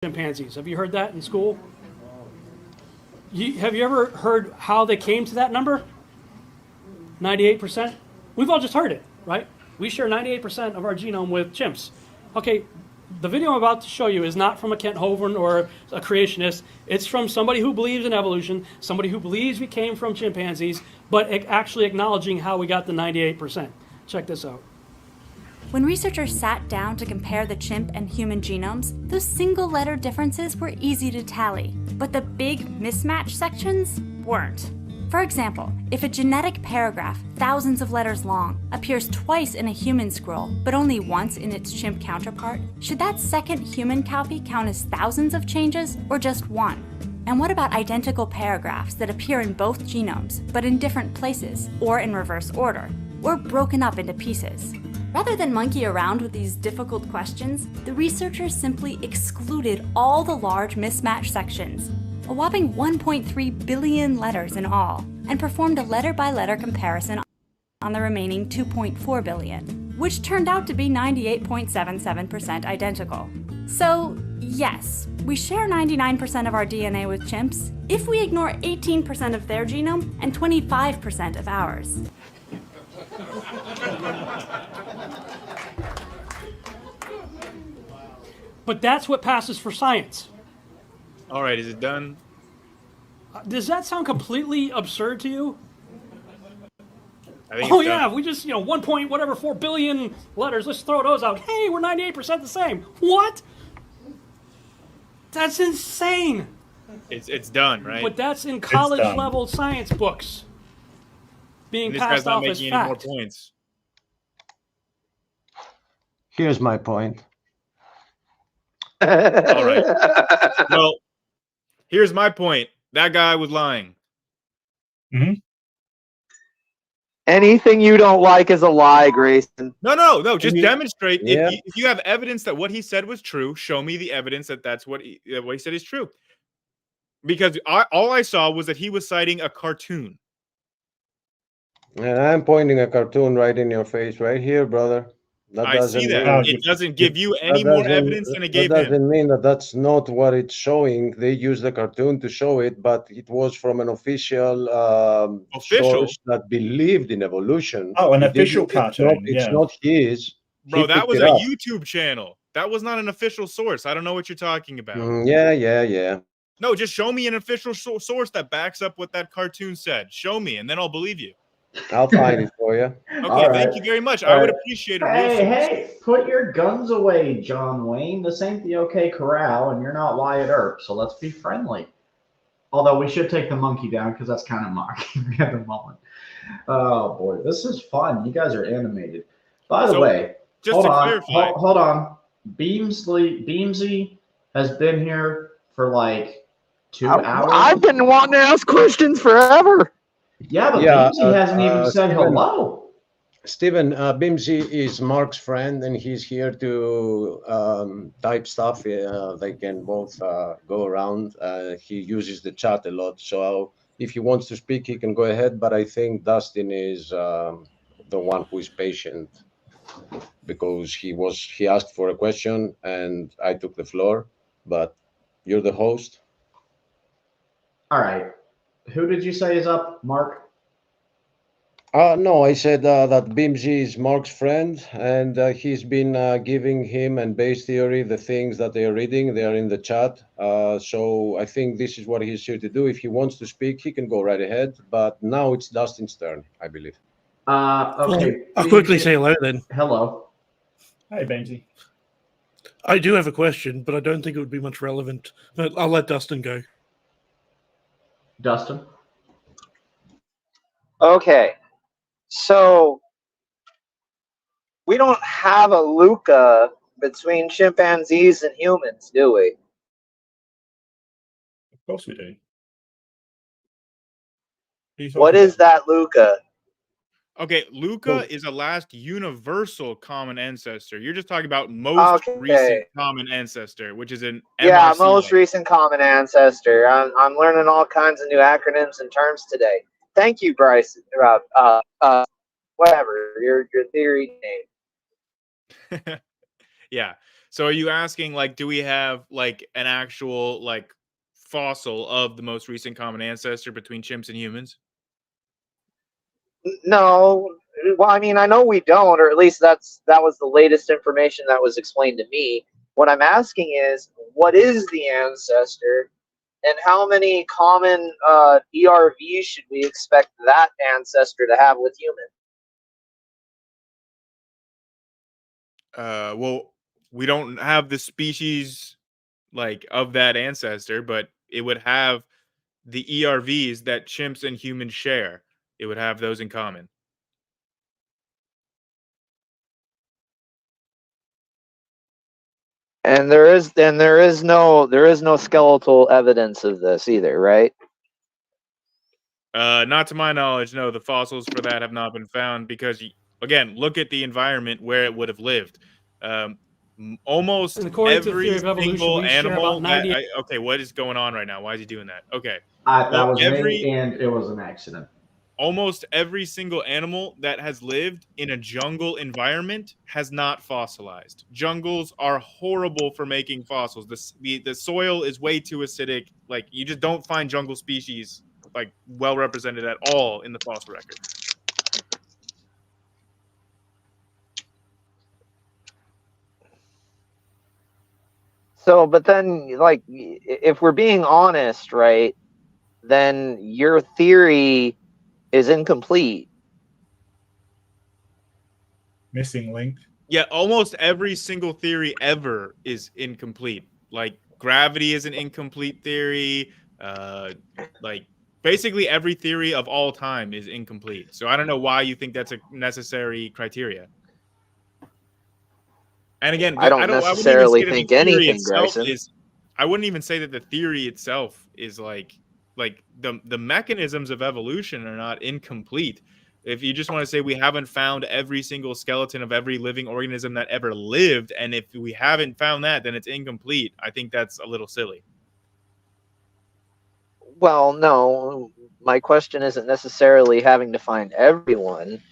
chimpanzees. Have you heard that in school? Have you ever heard how they came to that number? 98%? We've all just heard it, right? We share 98% of our genome with chimps. Okay, the video I'm about to show you is not from a Kent Hovind or a creationist. It's from somebody who believes in evolution, somebody who believes we came from chimpanzees, but actually acknowledging how we got the 98%. Check this out. When researchers sat down to compare the chimp and human genomes, those single-letter differences were easy to tally, but the big mismatch sections weren't. For example, if a genetic paragraph, thousands of letters long, appears twice in a human scroll, but only once in its chimp counterpart, should that second human copy count as thousands of changes, or just one? And what about identical paragraphs that appear in both genomes, but in different places, or in reverse order, or broken up into pieces? Rather than monkey around with these difficult questions, the researchers simply excluded all the large mismatch sections, a whopping 1.3 billion letters in all, and performed a letter-by-letter comparison on the remaining 2.4 billion, which turned out to be 98.77% identical. So, yes, we share 99% of our DNA with chimps if we ignore 18% of their genome and 25% of ours. But that's what passes for science. All right, is it done? Does that sound completely absurd to you? I think Oh it's yeah, done. we just, 1 point whatever 4 billion letters, let's throw those out. Hey, we're 98% the same. What? That's insane. It's done, right? But that's in college level science books being And this guy's passed not off as making any more fact. points. Here's my point. All right. Well, here's my point. That guy was lying. Anything you don't like is a lie, Grayson. No. Just demonstrate. Yeah. If you have evidence that what he said was true, show me the evidence that that's what he said is true. Because all I saw was that he was citing a cartoon. And I'm pointing a cartoon right in your face, right here, brother. I see that. mean- It doesn't give you any more evidence than it gave That him. doesn't mean that that's not what it's showing. They used the cartoon to show it, but it was from an official source that believed in evolution. Oh, an It official didn't- cartoon. It's not his. Bro, He that picked was it a up. YouTube channel. That was not an official source. I don't know what you're talking about. Yeah. No, just show me an official source that backs up what that cartoon said. Show me, and then I'll believe you. I'll find it for you. Okay, thank you very much. I would appreciate a real source. Hey, put your guns away, John Wayne. This ain't the OK Corral, and you're not Wyatt Earp, so let's be friendly. Although we should take the monkey down because that's kind of mocking at the moment. Oh boy, this is fun. You guys are animated. By the way, just to clarify, hold on. Beamsy has been here for like 2 hours. I've been wanting to ask questions forever. Yeah, but Beamsy hasn't even said hello. Steven, Bimsy is Mark's friend, and he's here to type stuff. They can both go around. He uses the chat a lot, so if he wants to speak, he can go ahead. But I think Dustin is the one who is patient, because he asked for a question, and I took the floor. But you're the host. All right. Who did you say is up, Mark? No, I said that Bimsy is Mark's friend, and he's been giving him and base theory the things that they are reading. They are in the chat. So I think this is what he's here to do. If he wants to speak, he can go right ahead. But now it's Dustin's turn, I believe. Okay. I'll quickly say hello then. Hello. Hey, Benji. I do have a question, but I don't think it would be much relevant. But I'll let Dustin go. Dustin? Okay. So we don't have a Luca between chimpanzees and humans, do we? Of course we do. What is that Luca? Okay, Luca is a last universal common ancestor. You're just talking about most recent common ancestor, which is an Yeah, MRC most recent common ancestor. I'm learning all kinds of new acronyms and terms today. Thank you, Bryce. Whatever your theory name. Yeah. So are you asking, like, do we have like an actual like fossil of the most recent common ancestor between chimps and humans? No. Well, I mean, I know we don't, or at least that was the latest information that was explained to me. What I'm asking is, what is the ancestor, and how many common ERVs should we expect that ancestor to have with human? Well, we don't have the species like of that ancestor, but it would have the ERVs that chimps and humans share. It would have those in common. And there is no skeletal evidence of this either, right? Not to my knowledge, no. The fossils for that have not been found because, again, look at the environment where it would have lived. Almost And according to the every theory of evolution, single we share animal. about 90. Okay, what is going on right now? Why is he doing that? Okay, That well, was me, and it was an accident. almost every single animal that has lived in a jungle environment has not fossilized. Jungles are horrible for making fossils. The soil is way too acidic. Like, you just don't find jungle species like well represented at all in the fossil record. So, but then, like, if we're being honest, right, then your theory is incomplete. Missing link. Yeah, almost every single theory ever is incomplete. Like, gravity is an incomplete theory. Like, basically every theory of all time is incomplete. So I don't know why you think that's a necessary criteria. And again, I don't necessarily think anything, Bryson. I wouldn't even say that the theory itself is like the mechanisms of evolution are not incomplete. If you just want to say we haven't found every single skeleton of every living organism that ever lived, and if we haven't found that, then it's incomplete, I think that's a little silly. Well, no, my question isn't necessarily having to find everyone.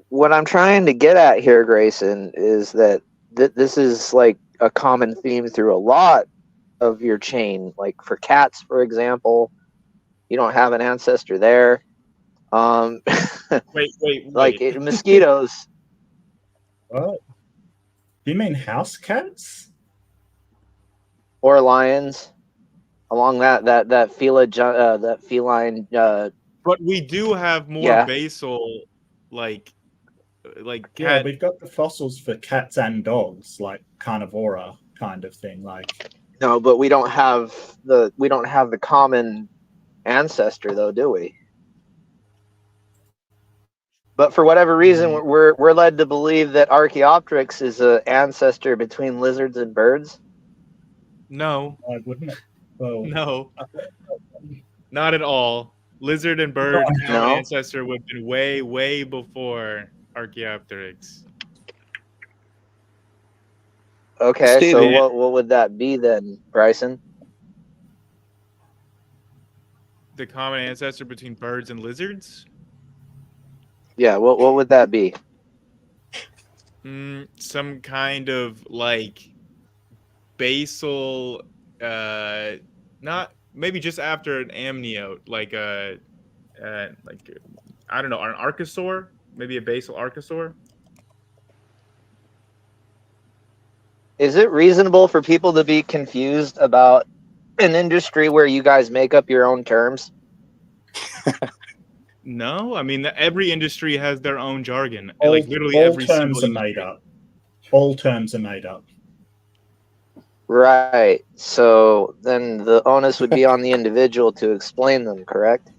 What I'm trying to get at here, Grayson, is that this is like a common theme through a lot of your chain. Like for cats, for example, you don't have an ancestor there. Wait. Like mosquitoes. What? Do you mean house cats? Or lions, along that feline. But we do have more basal, like cat. Yeah, we've got the fossils for cats and dogs, like carnivora kind of thing. Like, no, but we don't have the common ancestor, though, do we? But for whatever reason, we're led to believe that Archaeopteryx is an ancestor between lizards and birds. No, why wouldn't it? Well, no, not at all. Lizard and bird ancestor would have been way, way before Archaeopteryx. Okay, Steven, so what would that be then, Bryson? The common ancestor between birds and lizards? Yeah, what would that be? Some kind of like basal, not maybe just after an amniote, like I don't know, an archosaur, maybe a basal archosaur. Is it reasonable for people to be confused about an industry where you guys make up your own terms? No, I mean every industry has their own jargon. all, Like literally all every terms are single made industry. up. All terms are made up. Right. So then the onus would be on the individual to explain them, correct?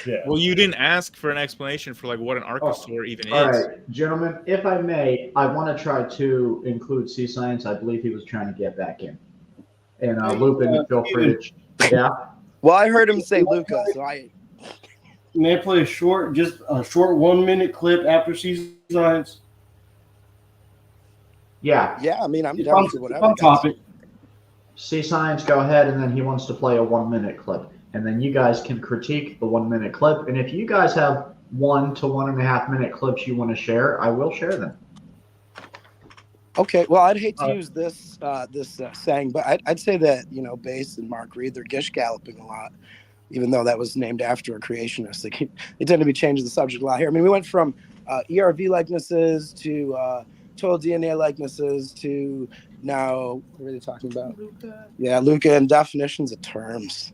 Yeah. Well, you didn't ask for an explanation for like what an archosaur even All is. right, gentlemen, if I may, I want to try to include Sea Science. I believe he was trying to get back in. And Lupin, feel free to. Yeah. Well, I heard him say Luca, so I. May I play a short 1 minute clip after Sea Science? Yeah. Yeah, I mean, I'm down for whatever. Topic. Sea Science, go ahead, and then he wants to play a 1 minute clip. And then you guys can critique the 1 minute clip. And if you guys have 1 to 1.5 minute clips you want to share, I will share them. Okay, well, I'd hate to use this saying, but I'd say that, you know, Bass and Mark Reed, they're gish galloping a lot, even though that was named after a creationist. They tend to be changing the subject a lot here. I mean, we went from ERV likenesses to total DNA likenesses to now, what are they talking about? Luca. Yeah, Luca, and definitions of terms.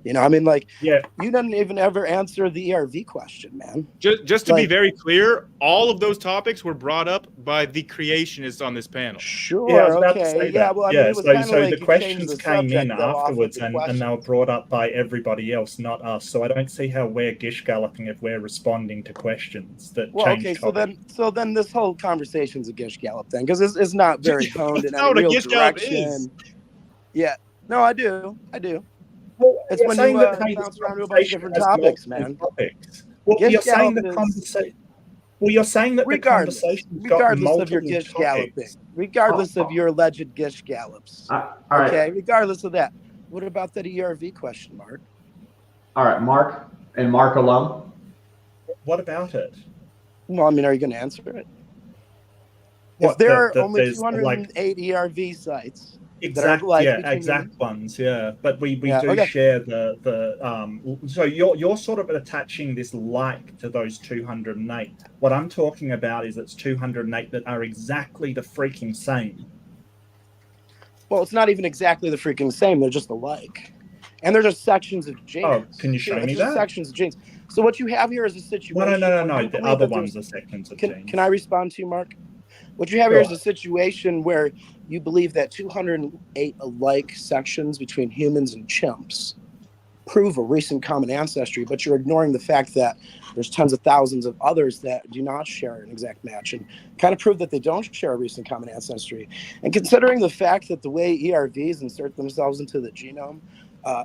You know, I mean, like, Yeah. you didn't even ever answer the ERV question, man. Just to be Like- very clear, all of those topics were brought up by the creationists on this panel. Sure. Yeah, I was about to Okay. say Yeah. that. Well, I mean, Yeah, it was so kind of like the you questions changed the came in subject, though, off of afterwards, the and they were questions. brought up by everybody else, not us. So I don't see how we're gish galloping if we're responding to questions that Well, change okay, topic. so then this whole conversation's a gish gallop thing because it's not very honed in That's any not what a real gish gallop direction. is. Yeah, no, I do. Well, It's you're when saying you that, hey, bounce this around to a bunch of conversation different has topics, multiple man. topics. Well, Gish you're saying gallop the is conversation. Well, you're saying that the conversation's got regardless of your multiple gish galloping, topics. regardless of your alleged gish gallops. All right. Okay, regardless of that, what about that ERV question, Mark? All right, Mark and Mark alone. What about it? Well, I mean, are you going to answer it? What, If there are that only there's, 208 ERV sites exact, that are like exact ones, yeah. But we do okay. share the so you're sort of attaching this like to those 208. What I'm talking about is it's 208 that are exactly the freaking same. Well, it's not even exactly the freaking same. They're just alike. And they're just sections of genes. Oh, can you show me just that? Sections of genes. So what you have here is a situation. No. The other ones are sections of genes. Can I respond to you, Mark? What you have here is a situation where you believe that 208 alike sections between humans and chimps prove a recent common ancestry, but you're ignoring the fact that there's tens of thousands of others that do not share an exact match and kind of prove that they don't share a recent common ancestry. And considering the fact that the way ERVs insert themselves into the genome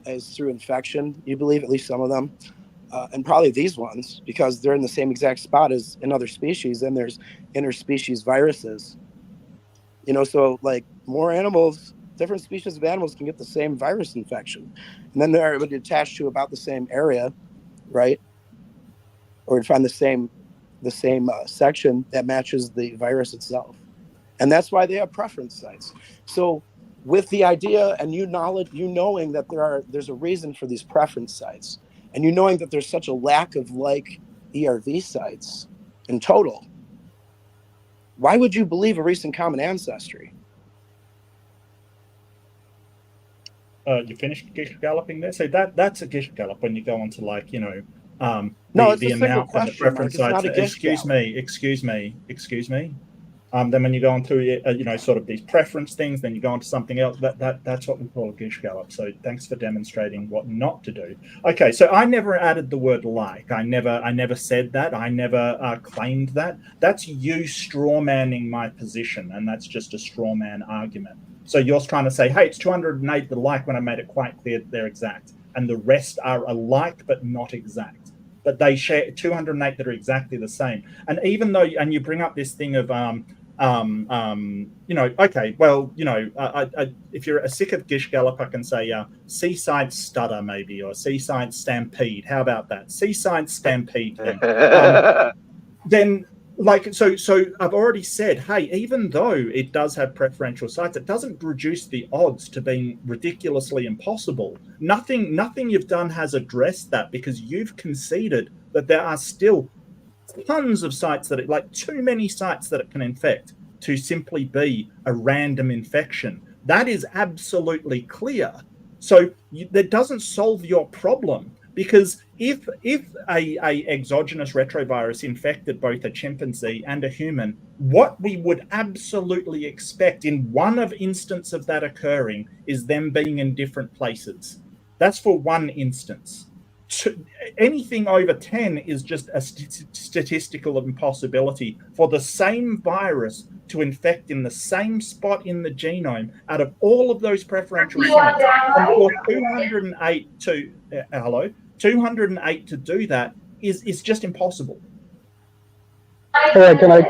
is through infection, you believe, at least some of them, and probably these ones, because they're in the same exact spot as in other species, and there's interspecies viruses. You know, so like more animals, different species of animals can get the same virus infection, and then they're attached to about the same area, right? Or you'd find the same section that matches the virus itself, and that's why they have preference sites. So, with the idea and you knowing that there's a reason for these preference sites, and you knowing that there's such a lack of like ERV sites in total, why would you believe a recent common ancestry? You finished gish galloping there? So that's a gish gallop when you go on to, like, you know, No, it's the a single amount and the question, preference Mark. It's sites. not a gish Excuse me. Then when you go on to you know, sort of these preference things, then you go on to something else. That's what we call a gish gallop. So thanks for demonstrating what not to do. Okay, so I never added the word like. I never said that. I never claimed that. That's you straw manning my position, and that's just a straw man argument. So you're trying to say, hey, it's 208 that like, when I made it quite clear they're exact, and the rest are alike but not exact. But they share 208 that are exactly the same. And even though, and you bring up this thing of you know, okay, well, you know, if you're a sick of gish gallop, I can say seaside stutter maybe, or seaside stampede. How about that? Seaside stampede thing. Then, like, so I've already said, hey, even though it does have preferential sites, it doesn't reduce the odds to being ridiculously impossible. Nothing you've done has addressed that, because you've conceded that there are still tons of sites that like too many sites that it can infect to simply be a random infection. That is absolutely clear. So that doesn't solve your problem, because if a exogenous retrovirus infected both a chimpanzee and a human, what we would absolutely expect in one of instance of that occurring is them being in different places. That's for one instance. Anything over 10 is just a statistical impossibility for the same virus to infect in the same spot in the genome out of all of those preferential sites. And for 208 to 208 to do that is just impossible. Can I?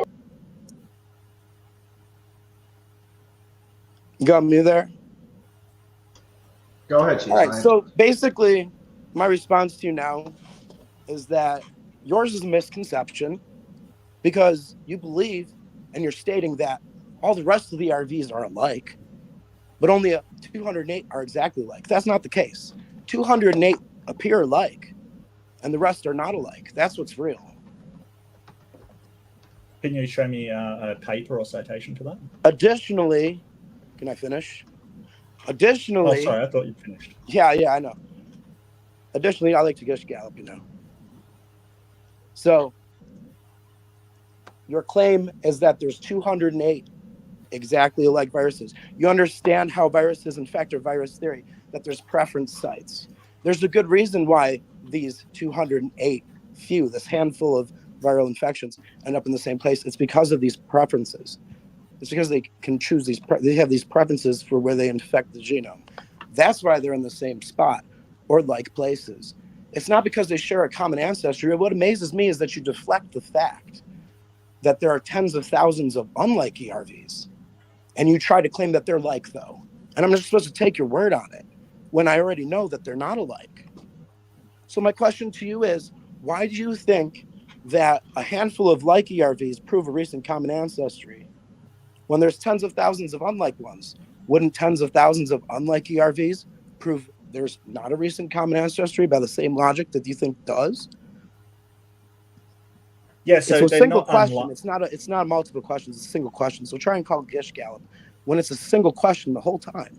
You got me there? Go ahead, Chief. All right, so basically, my response to you now is that yours is a misconception, because you believe and you're stating that all the rest of the ERVs are alike, but only 208 are exactly alike. That's not the case. 208 appear alike, and the rest are not alike. That's what's real. Can you show me a paper or citation for that? Additionally, can I finish? Additionally, oh, sorry, I thought you'd finished. Yeah, I know. Additionally, I like to Gish Gallop, So your claim is that there's 208 exactly alike viruses. You understand how viruses infect, or virus theory, that there's preference sites. There's a good reason why these 208 this handful of viral infections end up in the same place. It's because of these preferences. It's because they can choose they have these preferences for where they infect the genome. That's why they're in the same spot or like places. It's not because they share a common ancestry. What amazes me is that you deflect the fact that there are tens of thousands of unlike ERVs, and you try to claim that they're like, though. And I'm just supposed to take your word on it when I already know that they're not alike. So my question to you is, why do you think that a handful of like ERVs prove a recent common ancestry when there's tens of thousands of unlike ones? Wouldn't tens of thousands of unlike ERVs prove there's not a recent common ancestry by the same logic that you think does? Yeah, so it's a single question. Unlike. It's not multiple questions. It's a single question. So try and call Gish Gallop when it's a single question the whole time.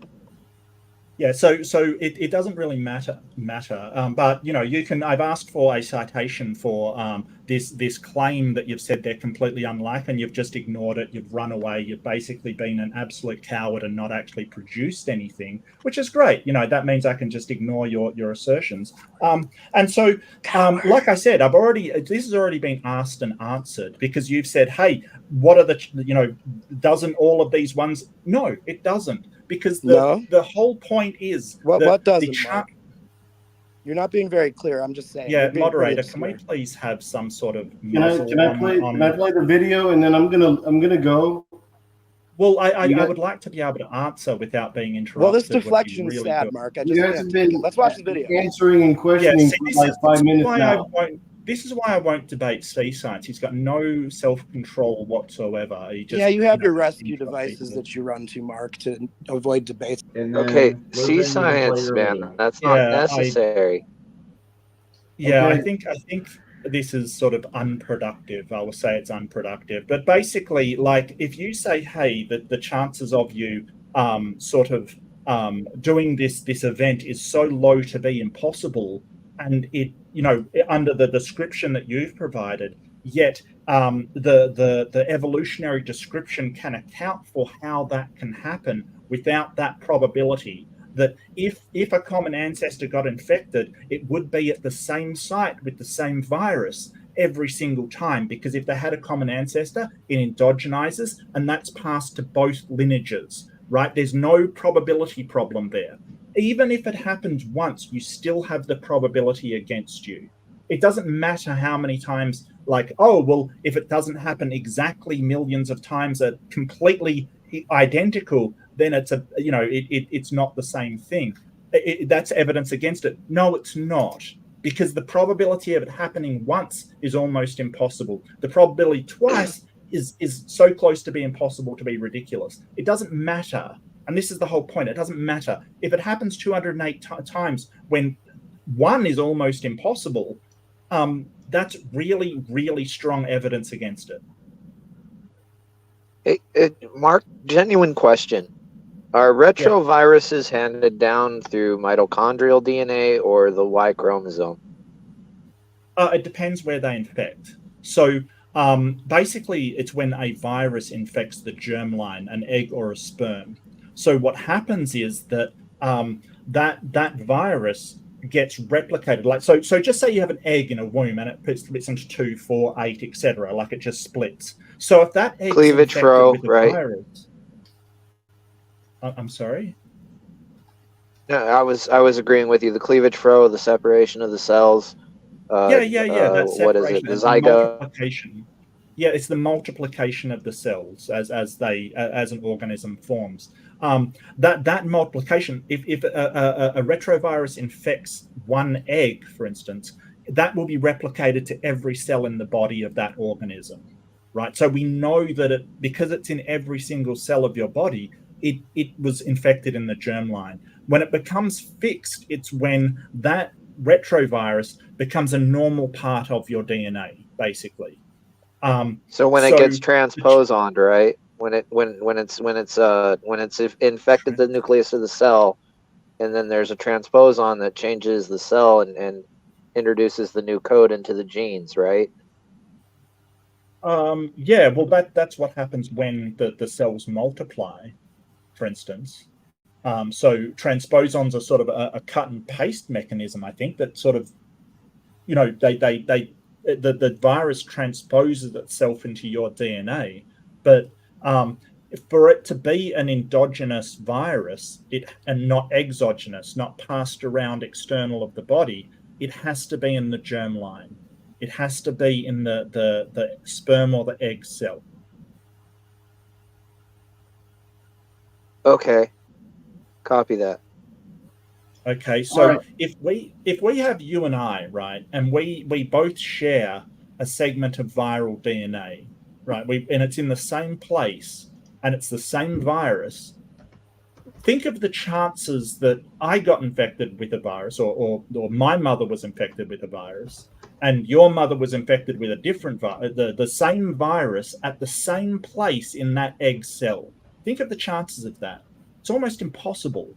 Yeah, so it doesn't really matter. But you can. I've asked for a citation for this claim that you've said they're completely unlike, and you've just ignored it. You've run away. You've basically been an absolute coward and not actually produced anything, which is great. That means I can just ignore your assertions. And so, like I said, this has already been asked and answered, because you've said, hey, what are the doesn't all of these ones? No, it doesn't. Because the whole point is what doesn't, Mark? You're not being very clear. I'm just saying. Yeah, moderator, can we please have some sort of can I play the video, and then I'm gonna go? Well, I would like to be able to answer without being interrupted. Well, this deflection's really sad, Mark. Let's watch the video. Answering and questioning for like 5 minutes now. This is why I won't debate C-Science. He's got no self-control whatsoever. You have your rescue devices that you run to, Mark, to avoid debates. Okay, C-Science, man, that's not necessary. I think this is sort of unproductive. I will say it's unproductive. But basically, like, if you say, hey, the chances of you doing this event is so low to be impossible, and it under the description that you've provided, yet the evolutionary description can account for how that can happen without that probability, that if a common ancestor got infected, it would be at the same site with the same virus every single time, because if they had a common ancestor, it endogenizes, and that's passed to both lineages, right? There's no probability problem there. Even if it happens once, you still have the probability against you. It doesn't matter how many times, if it doesn't happen exactly millions of times are completely identical, then it's not the same thing. That's evidence against it. No, it's not, because the probability of it happening once is almost impossible. The probability twice is so close to be impossible to be ridiculous. It doesn't matter. And this is the whole point. It doesn't matter. If it happens 208 times when one is almost impossible, that's really, really strong evidence against it. Mark, genuine question. Are retroviruses handed down through mitochondrial DNA or the Y chromosome? It depends where they infect. So basically, it's when a virus infects the germline, an egg or a sperm. So what happens is that that virus gets replicated. So just say you have an egg in a womb and it splits into 2, 4, 8, etc. Like it just splits. So if that egg cleavage fro, with right? Virus, I'm sorry. No, I was agreeing with you. The cleavage fro, the separation of the cells. That's what is it? The zygote. Multiplication. Yeah, it's the multiplication of the cells as an organism forms. That multiplication, if a retrovirus infects one egg, for instance, that will be replicated to every cell in the body of that organism. right? So we know that because it's in every single cell of your body, it was infected in the germline. When it becomes fixed, it's when that retrovirus becomes a normal part of your DNA, basically. So when it gets transposoned, right? When it's infected the nucleus of the cell, and then there's a transposon that changes the cell and introduces the new code into the genes, right? Yeah, well, that's what happens when the cells multiply, for instance. So transposons are sort of a cut and paste mechanism, I think, that sort of, you know, the virus transposes itself into your DNA, but for it to be an endogenous virus, and not exogenous, not passed around external of the body, it has to be in the germline. It has to be in the sperm or the egg cell. Okay, copy that. Okay, so right. if we have you and I, right, and we both share a segment of viral DNA, right, and it's in the same place and it's the same virus, think of the chances that I got infected with a virus, or my mother was infected with a virus, and your mother was infected with a different the same virus at the same place in that egg cell. Think of the chances of that. It's almost impossible.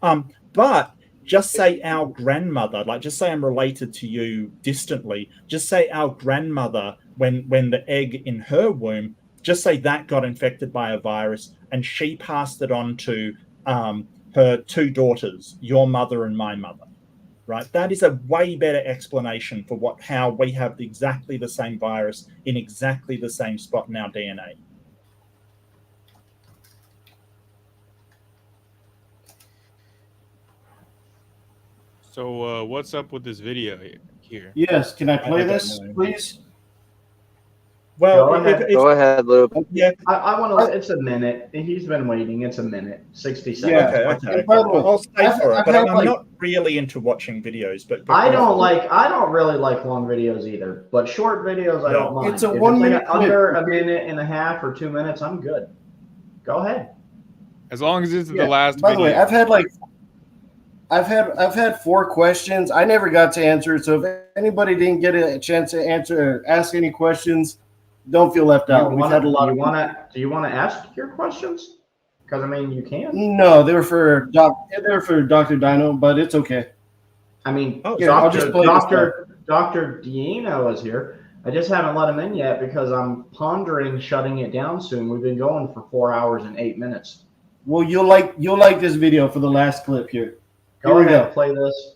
But just say our grandmother, like just say I'm related to you distantly, just say our grandmother, when the egg in her womb, just say that got infected by a virus and she passed it on to her two daughters, your mother and my mother, right? That is a way better explanation for how we have exactly the same virus in exactly the same spot in our DNA. So what's up with this video here? Yes, can I play don't this, know. please? Well, Go ahead, Luke. Yeah. I want to. It's a minute. He's been waiting. It's a minute. 60 seconds. Yeah. Okay. And by the way, I'll stay for it, I've but had, I'm like- not really into watching videos. But I don't really like long videos either, but short videos I don't mind. It's a If 1 like minute under clip. a minute and a half or 2 minutes, I'm good. Go ahead. As long as it's Yeah, the last by video. the way, I've had 4 questions. I never got to answer, so if anybody didn't get a chance to answer or ask any questions, don't feel left out. We've had a lot of. Do you want to ask your questions? Because I mean, you can. No, they were for Dr. Dino, but it's okay. I mean, Here, I'll just play this Dr. Dino is here. I just haven't let him in yet because I'm pondering shutting it down soon. We've been going for 4 hours and 8 minutes. Well, you'll like this video for the last clip here. Go Here we ahead, go. play this.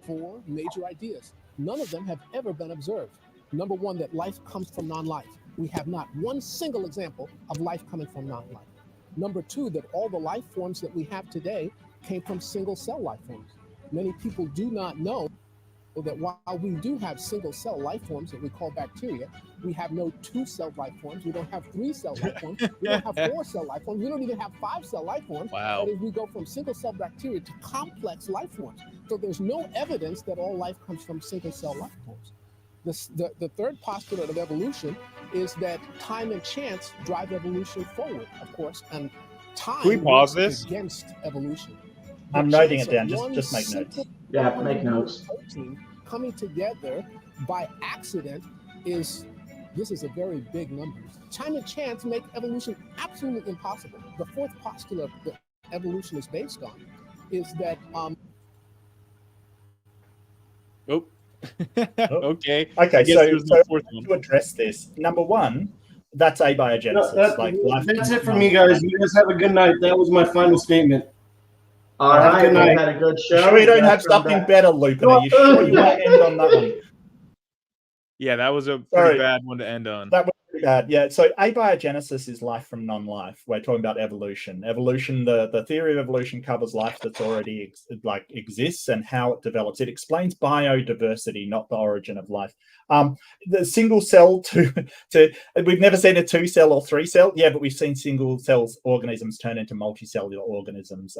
4 major ideas. None of them have ever been observed. Number 1, that life comes from non-life. We have not one single example of life coming from non-life. Number 2, that all the life forms that we have today came from single cell life forms. Many people do not know that while we do have single cell life forms that we call bacteria, we have no 2-cell life forms. We don't have 3-cell life forms. We don't have 4-cell life forms. We don't even have 5-cell life forms. Wow. That is, we go from single cell bacteria to complex life forms. So there's no evidence that all life comes from single cell life forms. The third postulate of evolution is that time and chance drive evolution forward, of course, and time Can we pause works this? against evolution. I'm The noting chance it down. of one Just make notes. simple Yeah, make notes. protein coming together by accident is a very big number. Time and chance make evolution absolutely impossible. The fourth postulate that evolution is based on is that Oh. Okay. Okay, I guess so, there's no fourth one. to address this, number 1, that's abiogenesis. That's it for me, guys. You guys have a good night. That was my final statement. All Have a right, good we night. had a good show. Sure you don't Guys, have come something back. better, Lupin? Are you sure you want to end on that one? Yeah, that was a pretty Sorry. bad one to end on. That was pretty bad. Yeah. So abiogenesis is life from non-life. We're talking about evolution. Evolution, the theory of evolution covers life that's already exists and how it develops. It explains biodiversity, not the origin of life. The single cell to we've never seen a 2-cell or 3-cell. Yeah, but we've seen single cells organisms turn into multicellular organisms.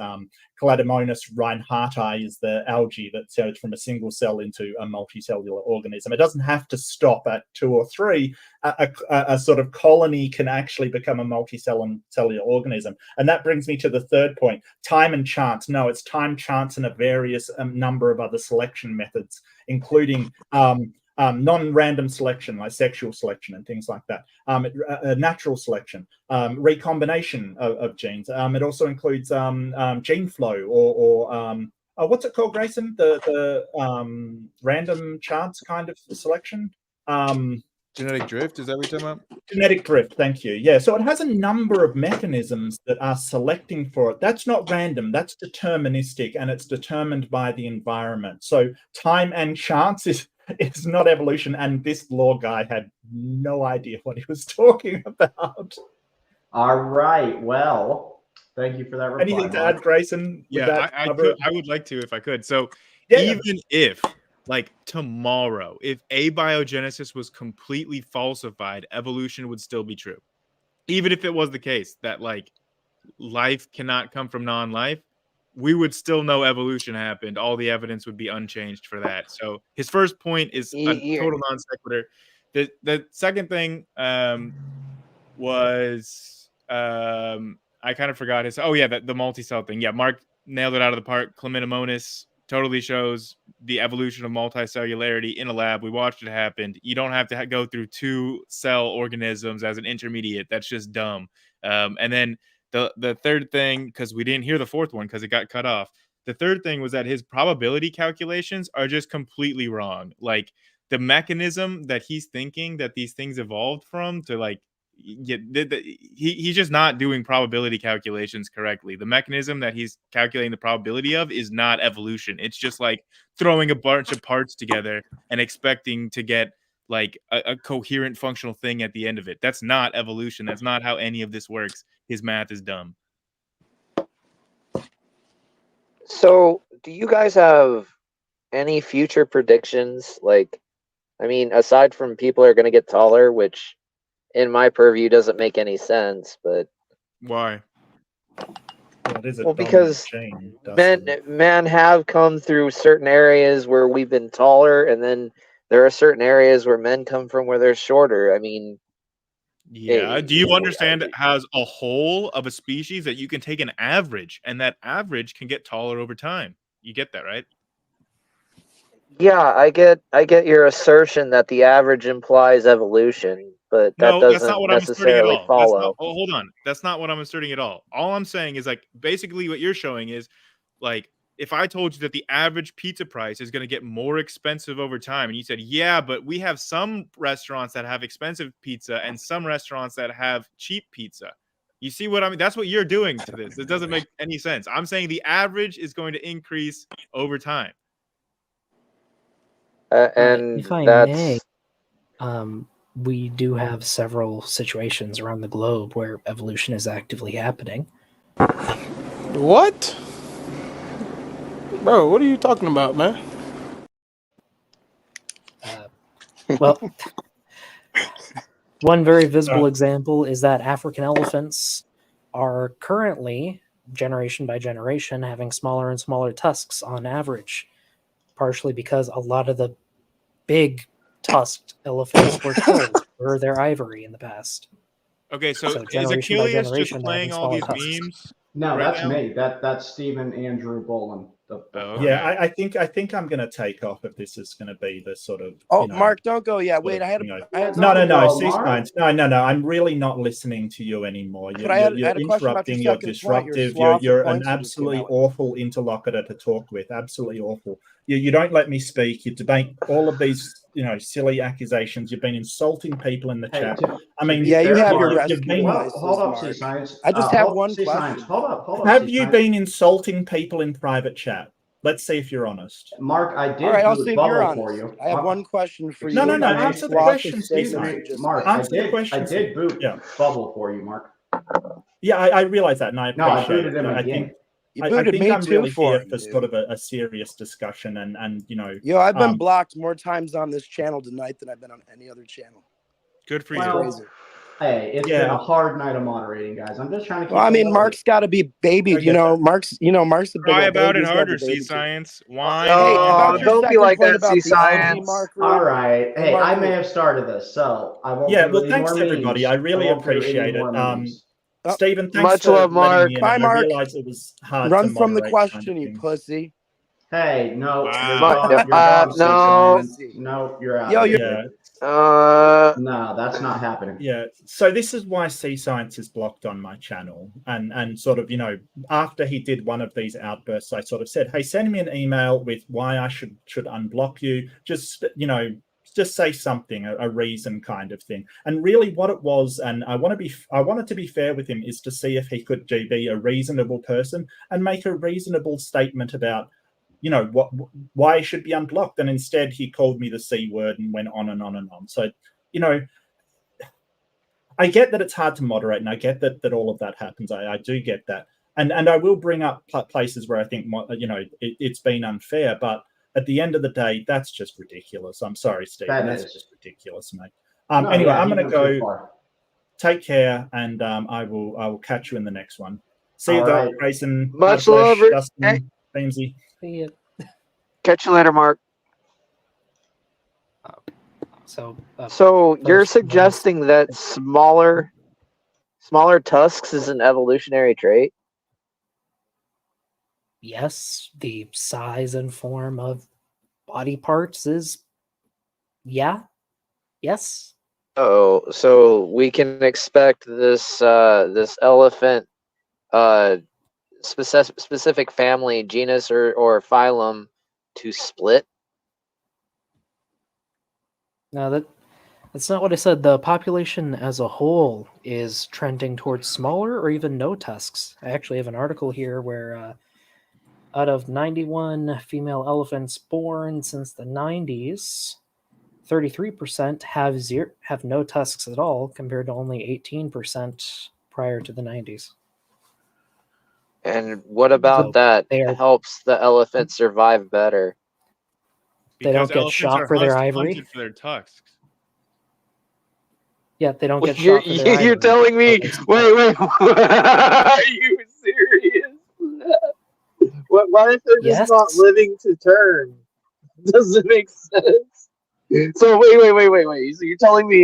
Cladomonas reinhardti is the algae that turns from a single cell into a multicellular organism. It doesn't have to stop at 2 or 3. A sort of colony can actually become a multicellular organism. And that brings me to the third point: time and chance. No, it's time, chance, and a various number of other selection methods, including non-random selection, like sexual selection and things like that, natural selection, recombination of genes. It also includes gene flow or what's it called, Grayson? The random chance kind of selection. Genetic drift, is that what you're talking about? Genetic drift, thank you. Yeah, so it has a number of mechanisms that are selecting for it. That's not random, that's deterministic, and it's determined by the environment. So time and chance is not evolution, and this law guy had no idea what he was talking about. All right, well, thank you for that reply. Anything to add, Grayson? Yeah, I would like to if I could. So even if, like, tomorrow, if abiogenesis was completely falsified, evolution would still be true. Even if it was the case that, like, life cannot come from non-life, we would still know evolution happened. All the evidence would be unchanged for that. So his first point is a total non sequitur. The second thing was I kind of forgot his. Oh yeah, the multi-cell thing. Yeah, Mark nailed it out of the park. Chlamydomonas totally shows the evolution of multicellularity in a lab. We watched it happen. You don't have to go through 2-cell organisms as an intermediate. That's just dumb. And then the third thing, because we didn't hear the fourth one because it got cut off. The third thing was that his probability calculations are just completely wrong. Like, the mechanism that he's thinking that these things evolved from to, like, he's just not doing probability calculations correctly. The mechanism that he's calculating the probability of is not evolution. It's just like throwing a bunch of parts together and expecting to get like a coherent functional thing at the end of it. That's not evolution. That's not how any of this works. His math is dumb. So, do you guys have any future predictions? Like, I mean, aside from people are going to get taller, which in my purview doesn't make any sense, but why? Well, because men have come through certain areas where we've been taller, and then there are certain areas where men come from where they're shorter. I mean, yeah. Do you understand as a whole of a species that you can take an average, and that average can get taller over time? You get that, right? Yeah, I get your assertion that the average implies evolution, but that doesn't necessarily follow. Hold on. That's not what I'm asserting at all. All I'm saying is, like, basically what you're showing is, like, if I told you that the average pizza price is going to get more expensive over time, and you said, yeah, but we have some restaurants that have expensive pizza and some restaurants that have cheap pizza. You see what I mean? That's what you're doing to this. It doesn't make any sense. I'm saying the average is going to increase over time. And if I that's... may, we do have several situations around the globe where evolution is actively happening. What? Bro, what are you talking about, man? Well, one very visible example is that African elephants are currently, generation by generation, having smaller and smaller tusks on average, partially because a lot of the big tusked elephants were killed for their ivory in the past. Okay, so is Achilles just playing all these memes? No, that's me. That's Stephen Andrew Bolin. Yeah, I think I'm going to take off if this is going to be the sort of. Oh, Mark, don't go yet. Wait, I had no. C-Science. No. I'm really not listening to you anymore. You're interrupting. You're disruptive. You're an absolutely awful interlocutor to talk with. Absolutely awful. You don't let me speak. You debate all of these, silly accusations. You've been insulting people in the chat. I mean, yeah, you have your hold up, C-Science. I just have one question. Hold up. Have you been insulting people in private chat? Let's see if you're honest. Mark, I did. All right, I'll see if you're honest. For you. I have one question for you. No. Answer the question, Mark, I did boot Bubble for you, Mark. Yeah, I realize that, and I appreciate I booted him again. You I booted think me I'm too really for here him, for dude. sort of a serious discussion, and you know, Yo, I've been blocked more times on this channel tonight than I've been on any other channel. Good for Well, you. Crazy. hey, it's been a hard night of moderating, guys. I'm just trying to keep. Well, I the mean, level. Mark's got to be babied. You know, Mark's a big Cry old about baby. it He's gotta harder, be baby C too. Science. Whine Hey, more. about your don't be second like point that, about the C-Science. algae, Mark. All right. Hey, Hey, Mark I may Root. have started this, so I won't yeah. do Well, any thanks more everybody. memes. I really won't do any appreciate it. more memes. Stephen, thanks Much for love, letting Mark. me in. Bye, And I Mark. realized it was hard Run to from the moderate question, kind of you thing. pussy. Hey, no, you're Wow. gone. You're gone, No. C-Science. No, you're out. Yo, of you're. here. Yeah. No, that's not happening. Yeah. So this is why C Science is blocked on my channel. And sort of, you know, after he did one of these outbursts, I sort of said, hey, send me an email with why I should unblock you. Just, you know, just say something, a reason kind of thing. And really what it was, and I wanted to be fair with him, is to see if he could be a reasonable person and make a reasonable statement about, you know, why he should be unblocked. And instead he called me the C word and went on and on and on. So, you know, I get that it's hard to moderate, and I get that all of that happens. I do get that, and I will bring up places where I think, you know, it's been unfair. But at the end of the day, that's just ridiculous. I'm sorry, Stephen. That's just ridiculous, mate. No, anyway, yeah, I'm you going to went too go. far. Take care, and I will catch you in the next one. See you, All Doc, right. Grayson, Much Hardflesh, love. Dustin, Beamsy. See ya. Catch you later, Mark. So you're first, suggesting that smaller tusks is an evolutionary trait? yes, the size and form of body parts is, yeah, yes. Oh, so we can expect this this elephant specific family, genus or phylum to split? No, that's not what I said. The population as a whole is trending towards smaller or even no tusks. I actually have an article here where out of 91 female elephants born since the 90s, 33% have no tusks at all, compared to only 18% prior to the 90s. And what about that helps the elephant survive better? They don't get shot for their ivory. Hunted for their tusks. Yeah, they don't get You're, shot for their ivory. you're telling me? Wait. Are you serious? Why if they're just not living to turn? Does it make sense? So wait. So you're telling me